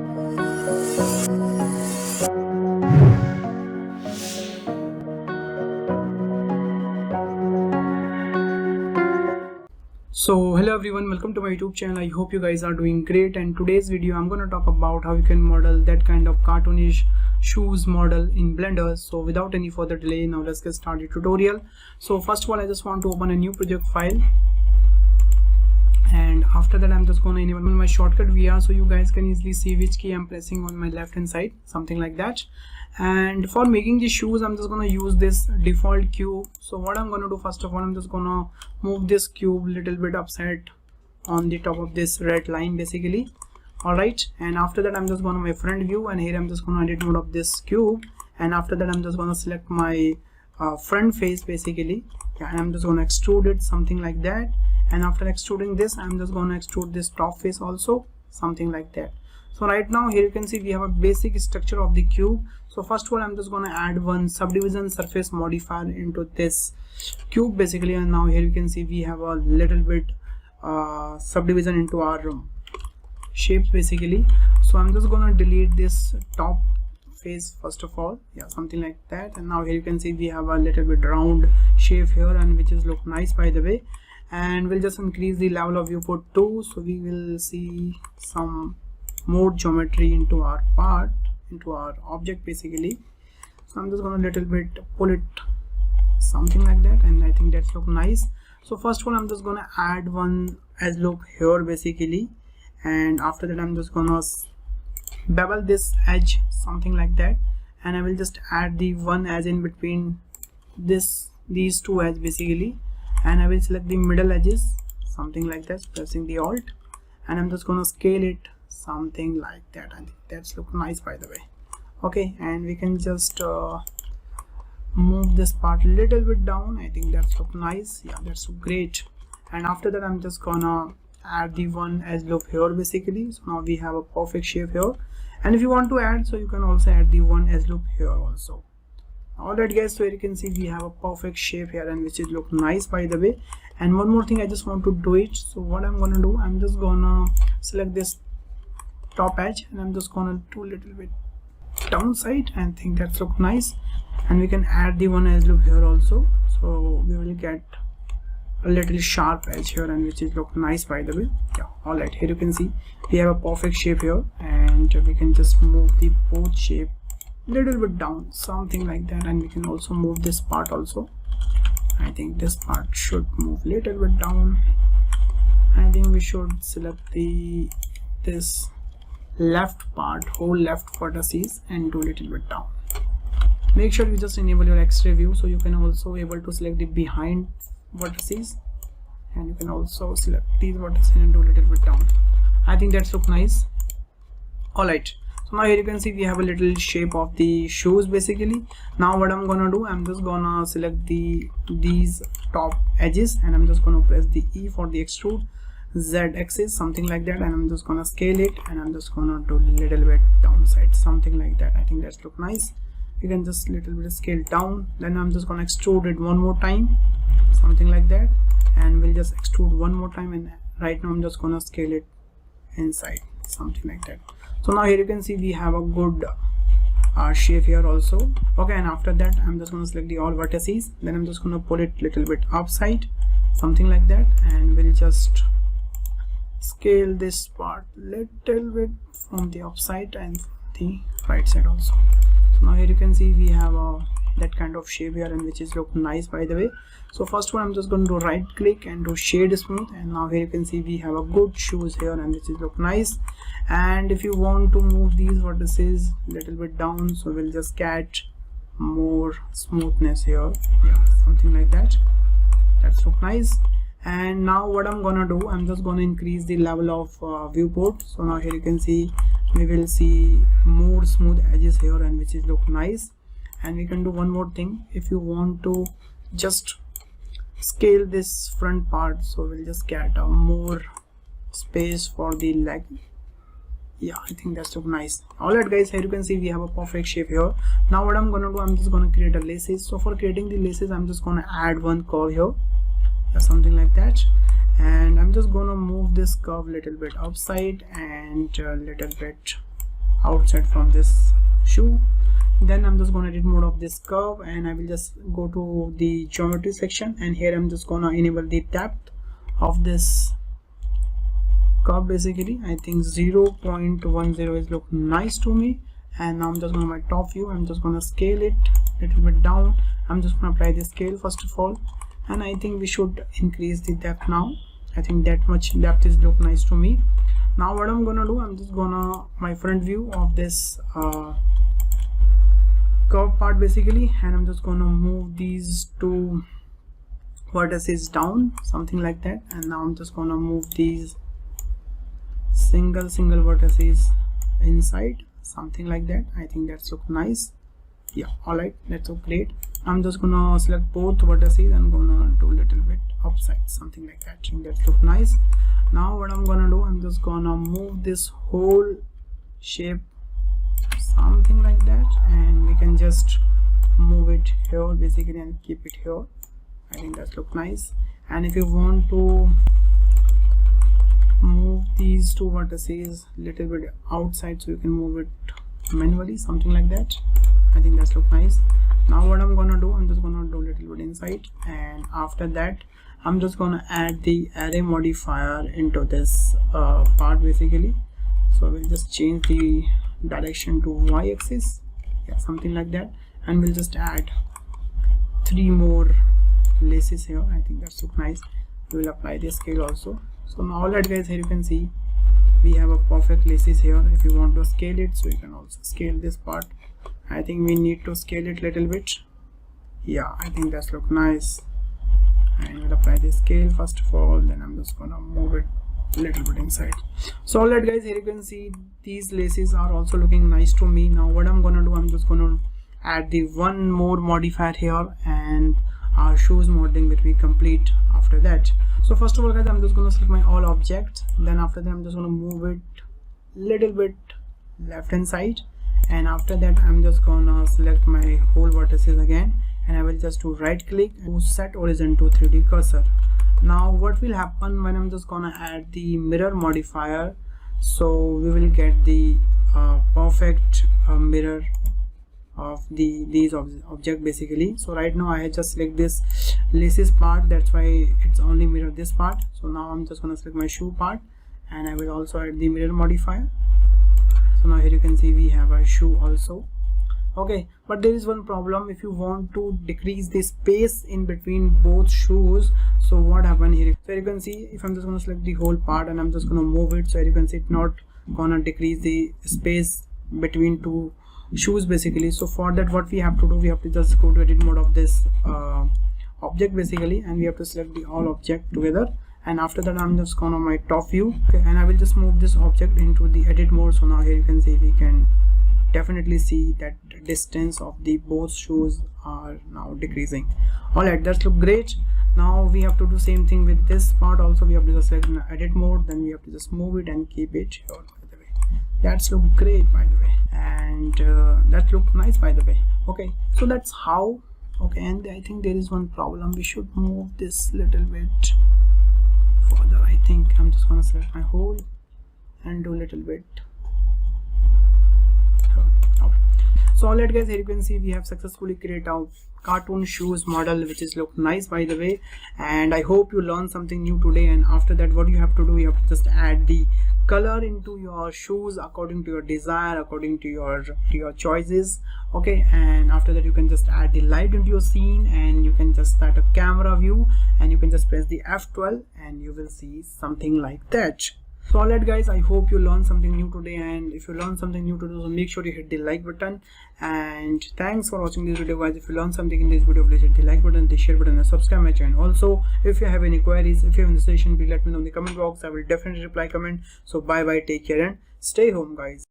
So hello everyone, welcome to my YouTube channel. I hope you guys are doing great, and today's video I'm going to talk about how you can model that kind of cartoonish shoes model in Blender. So without any further delay, now let's get started tutorial. So first of all, I just want to open a new project file, and after that I'm just going to enable my shortcut VR so you guys can easily see which key I'm pressing on my left hand side, something like that. And for making the shoes, I'm just going to use this default cube. So what I'm going to do, first of all, I'm just going to move this cube little bit upside on the top of this red line basically. Alright, and after that I'm just going to my front view, and here I'm just going to edit mode of this cube, and after that I'm just going to select my front face basically. Yeah, and I'm just going to extrude it, something like that. And after extruding this, I'm just going to extrude this top face also, something like that. So right now here you can see we have a basic structure of the cube. So first of all, I'm just going to add one subdivision surface modifier into this cube basically, and now here you can see we have a little bit subdivision into our shapes basically. So I'm just going to delete this top face first of all, yeah, something like that. And now here you can see we have a little bit round shape here, and which is look nice by the way. And we'll just increase the level of viewport too, so we will see some more geometry into our part, into our object basically. So I'm just gonna little bit pull it, something like that, and I think that's look nice. So first of all, I'm just gonna add one edge loop here basically, and after that I'm just gonna bevel this edge, something like that, and I will just add the one edge in between these two edges basically, and I will select the middle edges, something like that, pressing the Alt, and I'm just gonna scale it, something like that. I think that's look nice by the way. Okay, and we can just move this part a little bit down. I think that's look nice. Yeah, that's great. And after that I'm just gonna add the one edge loop here basically. So now we have a perfect shape here, and if you want to add, so you can also add the one edge loop here also. Alright guys, so you can see we have a perfect shape here, and which is look nice by the way. And one more thing, I just want to do it. So what I'm gonna do, I'm just gonna select this top edge, and I'm just gonna do a little bit downside, and think that's look nice. And we can add the one edge loop here also, so we will get a little sharp edge here, and which is look nice by the way. Yeah, alright, here you can see we have a perfect shape here, and we can just move the both shape little bit down, something like that. And we can also move this part also. I think this part should move little bit down. I think we should select this left part, whole left vertices, and do little bit down. Make sure you just enable your X-ray view, so you can also able to select the behind vertices, and you can also select these vertices and do little bit down. I think that's look nice. Alright, so now here you can see we have a little shape of the shoes basically. Now what I'm gonna do, I'm just gonna select these top edges, and I'm just gonna press the E for the extrude, Z axis, something like that, and I'm just gonna scale it, and I'm just gonna do little bit downside, something like that. I think that's look nice. You can just little bit scale down, then I'm just gonna extrude it one more time, something like that, and we'll just extrude one more time, and right now I'm just gonna scale it inside, something like that. So now here you can see we have a good shape here also. Okay, and after that I'm just going to select the all vertices, then I'm just going to pull it little bit upside, something like that, and we'll just scale this part little bit from the upside and the right side also. So now here you can see we have that kind of shape here, and which is look nice by the way. So first one, I'm just going to do right click and do shade smooth, and now here you can see we have a good shoes here, and which is look nice. And if you want to move these vertices little bit down, so we'll just get more smoothness here, yeah, something like that. That's look nice. And now what I'm gonna do, I'm just gonna increase the level of viewport. So now here you can see we will see more smooth edges here, and which is look nice. And we can do one more thing, if you want to just scale this front part, so we'll just get a more space for the leg. Yeah, I think that's look nice. Alright guys, here you can see we have a perfect shape here. Now what I'm gonna do, I'm just gonna create a laces. So for creating the laces, I'm just gonna add one curve here, yeah, something like that. And I'm just gonna move this curve little bit upside and a little bit outside from this shoe. Then I'm just gonna edit mode of this curve, and I will just go to the geometry section, and here I'm just gonna enable the depth of this curve. Basically I think 0.10 is look nice to me. And now I'm just gonna my top view, I'm just gonna scale it a little bit down. I'm just gonna apply the scale first of all, and I think we should increase the depth now. I think that much depth is look nice to me. Now what I'm gonna do, I'm just gonna my front view of this curve part basically, and I'm just gonna move these two vertices down, something like that. And now I'm just gonna move these single vertices inside, something like that. I think that's look nice. Yeah, all right, that's look great. I'm just gonna select both vertices and gonna do a little bit upside, something like that. I think that look nice. Now what I'm gonna do, I'm just gonna move this whole shape something like that, and we can just move it here basically and keep it here. I think that look nice. And if you want to move these two vertices little bit outside, so you can move it manually, something like that. I think that's look nice. Now what I'm gonna do, I'm just gonna do a little bit inside, and after that I'm just gonna add the array modifier into this part basically. So we'll just change the direction to y-axis, yeah, something like that, and we'll just add 3 more laces here. I think that's look nice. We will apply the scale also. So now all that guys, here you can see we have a perfect laces here. If you want to scale it, so you can also scale this part. I think we need to scale it little bit. Yeah, I think that's look nice. And we'll apply the scale first of all, then I'm just gonna move it a little bit inside. So all that guys, here you can see these laces are also looking nice to me. Now what I'm gonna do, I'm just gonna add the one more modifier here, and our shoes modeling will be complete after that. So first of all guys, I'm just gonna select my all object, then after that I'm just gonna move it little bit left hand side, and after that I'm just gonna select my whole vertices again, and I will just do right click to set origin to 3D cursor. Now what will happen when I'm just gonna add the mirror modifier, so we will get the perfect mirror of these object basically. So right now I just select this laces part, that's why it's only mirror this part. So now I'm just gonna select my shoe part, and I will also add the mirror modifier. So now here you can see we have a shoe also. Okay, but there is one problem. If you want to decrease the space in between both shoes, so what happened here, so you can see if I'm just going to select the whole part and I'm just going to move it, so you can see it's not gonna decrease the space between two shoes basically. So for that what we have to do, we have to just go to edit mode of this object basically, and we have to select the all object together, and after that I'm just gonna my top view, okay, and I will just move this object into the edit mode. So now here you can see we can definitely see that distance of the both shoes are now decreasing. All right, that's look great. Now we have to do same thing with this part also. We have to just select edit mode, then we have to just move it and keep it here. By the way, that's look great by the way, and that look nice by the way. Okay, so that's how. Okay, and I think there is one problem. We should move this little bit further. I think I'm just gonna select my whole and do a little bit. Okay. So all right guys, here you can see we have successfully created our cartoon shoes model, which is look nice by the way, and I hope you learned something new today. And after that what you have to do, you have to just add the color into your shoes according to your desire, according to your choices. Okay, and after that you can just add the light into your scene, and you can just start a camera view, and you can just press the F12 and you will see something like that. So alright guys, I hope you learned something new today, and if you learned something new today, so make sure you hit the like button. And thanks for watching this video guys. If you learned something in this video, please hit the like button, the share button, and subscribe my channel. Also, if you have any queries, if you have any suggestion, please let me know in the comment box. I will definitely reply comment. So bye bye, take care and stay home guys.